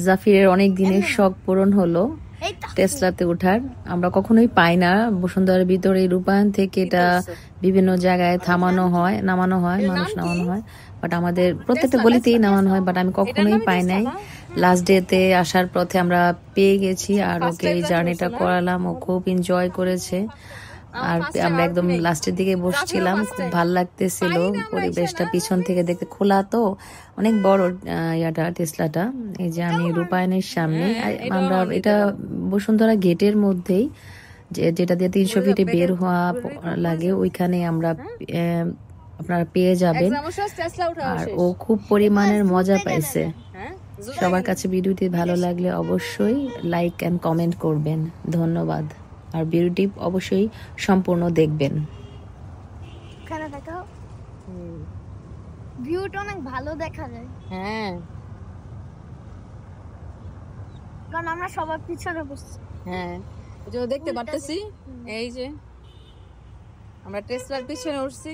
জাফিরের অনেক দিনের শখ পূরণ হলো টেসলাতে ওঠার। আমরা কখনোই পাই না বসুন্ধরার ভিতরে রূপায়ণ থেকে এটা বিভিন্ন জায়গায় নামানো হয়, মানুষ নামানো হয়, বাট আমাদের প্রত্যেকটা গলিতেই নামানো হয়, বাট আমি কখনোই পাই নাই। লাস্ট ডেতে আসার পথে আমরা পেয়ে গেছি আর ওকে এই জার্নিটা করালাম, ও খুব এনজয় করেছে। আর আমরা একদম লাস্টের দিকে বসছিলাম, খুব ভাল লাগতেছিল পরিবেশটা পিছন থেকে দেখতে। খোলা তো অনেক বড় ইয়াটা টেসলাটা। এই যে আমি রূপায়ণের সামনে, আমরা এটা বসুন্ধরা গেটের মধ্যেই, যেটা দিয়ে 300 ফিটে বের হওয়া লাগে, ওইখানে আমরা আপনারা পেয়ে যাবেন। আর ও খুব পরিমাণের মজা পাইছে। সবার কাছে ভিডিওটি ভালো লাগলে অবশ্যই লাইক এন্ড কমেন্ট করবেন। ধন্যবাদ। আর ভিডিওটি অবশ্যই সম্পূর্ণ দেখবেন। ভিউটা অনেক ভালো দেখা যায়। হ্যাঁ, কারণ আমরা সবার পিছনে বসছি। হ্যাঁ, যে দেখতে পারতেছি। এই যে আমরা টেসলার পিছনে উঠছি।